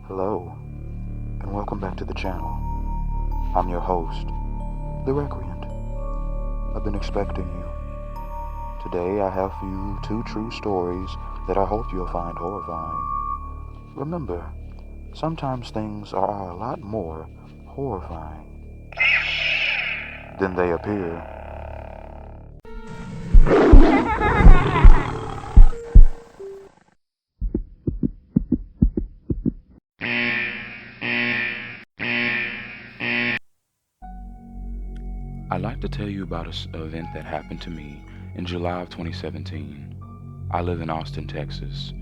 Hello, and welcome back to the channel. I'm your host, the Recreant. I've been expecting you. Today I have for you two true stories that I hope you'll find horrifying. Remember, sometimes things are a lot more horrifying than they appear. I'd like to tell you about an event that happened to me in July of 2017. I live in Austin, Texas,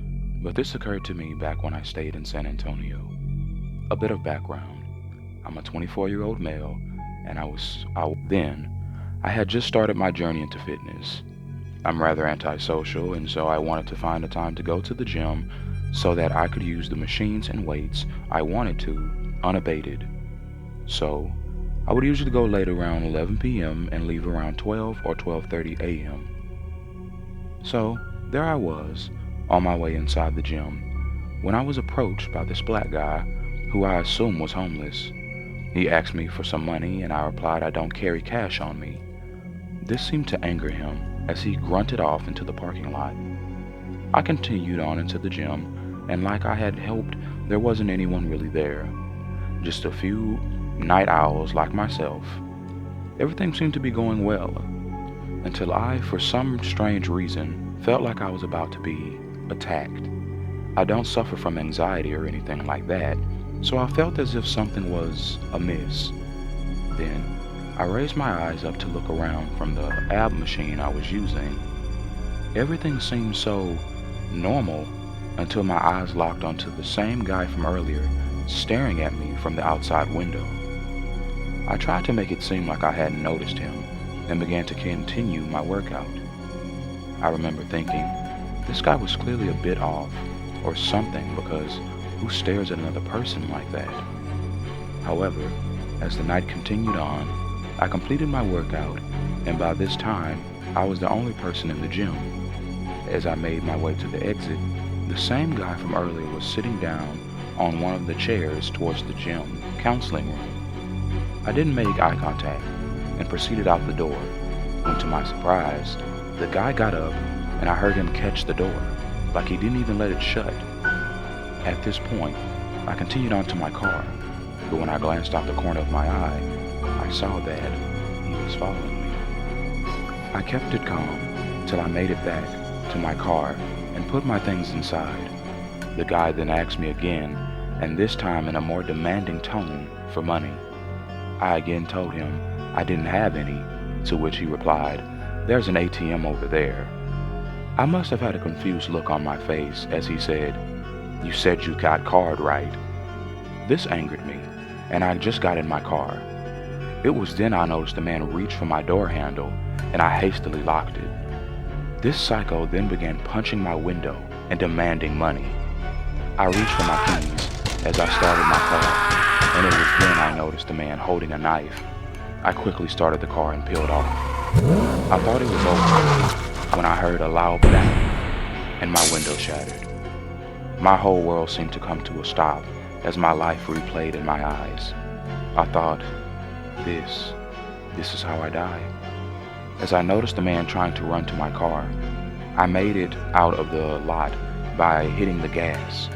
but this occurred to me back when I stayed in San Antonio. A bit of background. I'm a 24-year-old male, and I had just started my journey into fitness. I'm rather antisocial, and so I wanted to find a time to go to the gym so that I could use the machines and weights I wanted to unabated. So, I would usually go late around 11 p.m. and leave around 12 or 12:30 a.m. So, there I was, on my way inside the gym, when I was approached by this black guy who I assumed was homeless. He asked me for some money, and I replied I don't carry cash on me. This seemed to anger him as he grunted off into the parking lot. I continued on into the gym, and like I had hoped, there wasn't anyone really there. Just a few night owls like myself. Everything seemed to be going well, until I, for some strange reason, felt like I was about to be attacked. I don't suffer from anxiety or anything like that, so I felt as if something was amiss. Then, I raised my eyes up to look around from the ab machine I was using. Everything seemed so normal until my eyes locked onto the same guy from earlier staring at me from the outside window. I tried to make it seem like I hadn't noticed him and began to continue my workout. I remember thinking, this guy was clearly a bit off or something, because who stares at another person like that? However, as the night continued on, I completed my workout, and by this time, I was the only person in the gym. As I made my way to the exit, the same guy from earlier was sitting down on one of the chairs towards the gym counseling room. I didn't make eye contact and proceeded out the door, when to my surprise, the guy got up and I heard him catch the door, like he didn't even let it shut. At this point, I continued on to my car, but when I glanced out the corner of my eye, I saw that he was following me. I kept it calm till I made it back to my car and put my things inside. The guy then asked me again, and this time in a more demanding tone, for money. I again told him I didn't have any, to which he replied, "There's an ATM over there." I must have had a confused look on my face as he said, "You said you got card, right?" This angered me, and I just got in my car. It was then I noticed the man reach for my door handle, and I hastily locked it. This psycho then began punching my window and demanding money. I reached for my keys as I started my car, and it was then I noticed the man holding a knife. I quickly started the car and peeled off. I thought it was over when I heard a loud bang and my window shattered. My whole world seemed to come to a stop as my life replayed in my eyes. I thought, this is how I die. As I noticed the man trying to run to my car, I made it out of the lot by hitting the gas.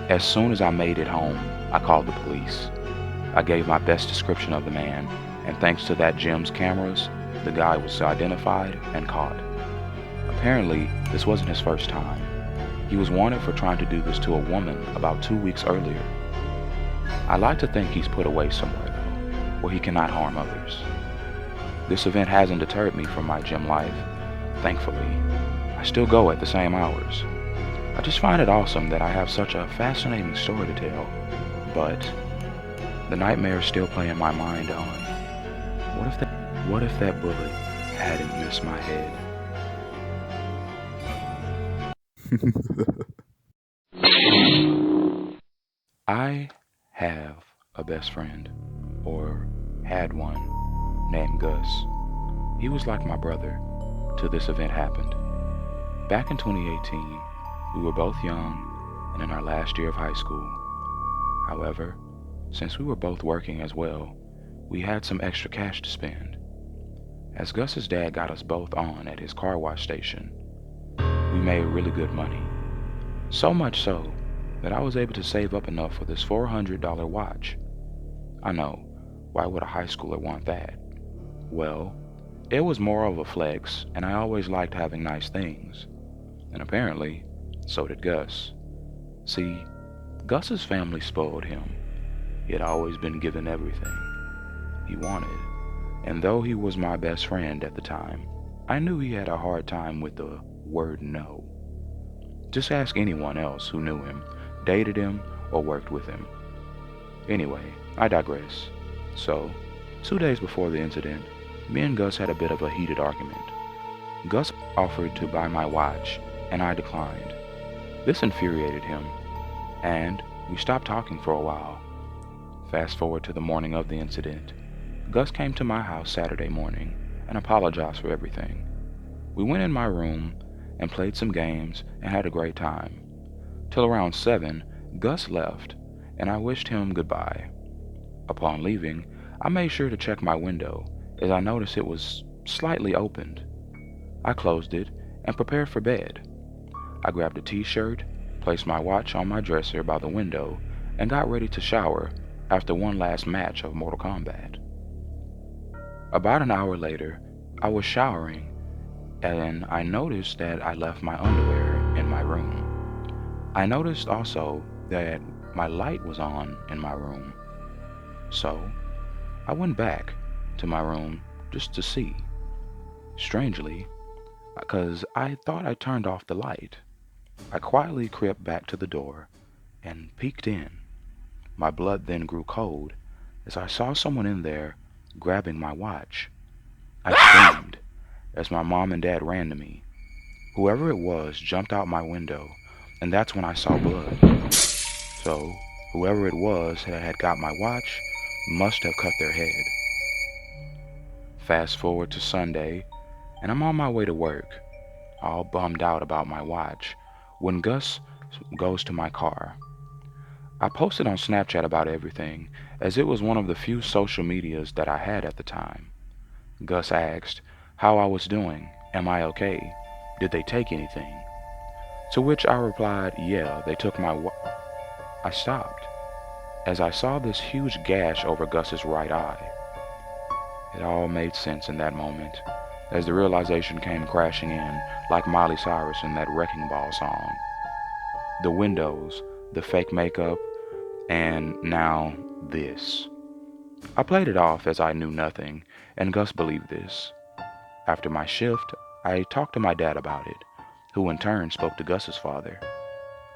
As soon as I made it home, I called the police. I gave my best description of the man, and thanks to that gym's cameras, the guy was identified and caught. Apparently, this wasn't his first time. He was wanted for trying to do this to a woman about 2 weeks earlier. I like to think he's put away somewhere though, where he cannot harm others. This event hasn't deterred me from my gym life, thankfully. I still go at the same hours. I just find it awesome that I have such a fascinating story to tell, but the nightmares still play in my mind on, what if that bullet hadn't missed my head? I have a best friend, or had one, named Gus. He was like my brother till this event happened. Back in 2018, we were both young and in our last year of high school. However, since we were both working as well, we had some extra cash to spend. As Gus's dad got us both on at his car wash station, we made really good money. So much so that I was able to save up enough for this $400 watch. I know, why would a high schooler want that? Well, it was more of a flex, and I always liked having nice things. And apparently, so did Gus. See, Gus's family spoiled him. He had always been given everything he wanted, and though he was my best friend at the time, I knew he had a hard time with the word no. Just ask anyone else who knew him, dated him, or worked with him. Anyway, I digress. So, 2 days before the incident, me and Gus had a bit of a heated argument. Gus offered to buy my watch, and I declined. This infuriated him, and we stopped talking for a while. Fast forward to the morning of the incident. Gus came to my house Saturday morning and apologized for everything. We went in my room and played some games and had a great time. Till around 7, Gus left, and I wished him goodbye. Upon leaving, I made sure to check my window, as I noticed it was slightly opened. I closed it and prepared for bed. I grabbed a t-shirt, placed my watch on my dresser by the window, and got ready to shower after one last match of Mortal Kombat. About an hour later, I was showering, and I noticed that I left my underwear in my room. I noticed also that my light was on in my room. So, I went back to my room just to see. Strangely, because I thought I turned off the light, I quietly crept back to the door and peeked in. My blood then grew cold as I saw someone in there grabbing my watch. I screamed as my mom and dad ran to me. Whoever it was jumped out my window, and that's when I saw blood. So, whoever it was that had got my watch must have cut their head. Fast forward to Sunday, and I'm on my way to work, all bummed out about my watch, when Gus goes to my car. I posted on Snapchat about everything, as it was one of the few social medias that I had at the time. Gus asked how I was doing, am I okay, did they take anything? To which I replied, yeah, they took my I stopped, as I saw this huge gash over Gus's right eye. It all made sense in that moment, as the realization came crashing in like Miley Cyrus in that Wrecking Ball song. The windows, the fake makeup, and now this. I played it off as I knew nothing, and Gus believed this. After my shift, I talked to my dad about it, who in turn spoke to Gus's father.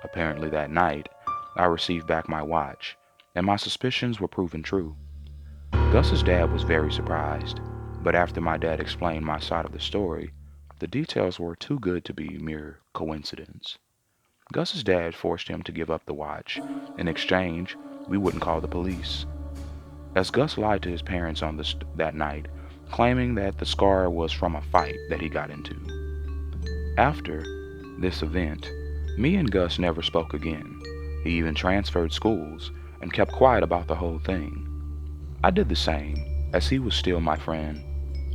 Apparently that night, I received back my watch, and my suspicions were proven true. Gus's dad was very surprised, but after my dad explained my side of the story, the details were too good to be mere coincidence. Gus's dad forced him to give up the watch. In exchange, we wouldn't call the police. As Gus lied to his parents on that night, claiming that the scar was from a fight that he got into. After this event, me and Gus never spoke again. He even transferred schools and kept quiet about the whole thing. I did the same, as he was still my friend.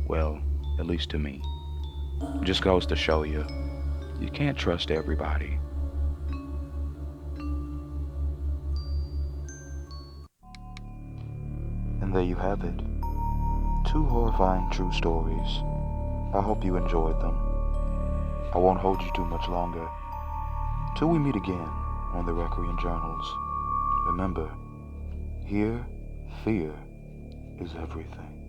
Well, at least to me. Just goes to show you, you can't trust everybody. And there you have it. 2 horrifying true stories. I hope you enjoyed them. I won't hold you too much longer. Till we meet again on the Recreant Journals. Remember, here, fear is everything.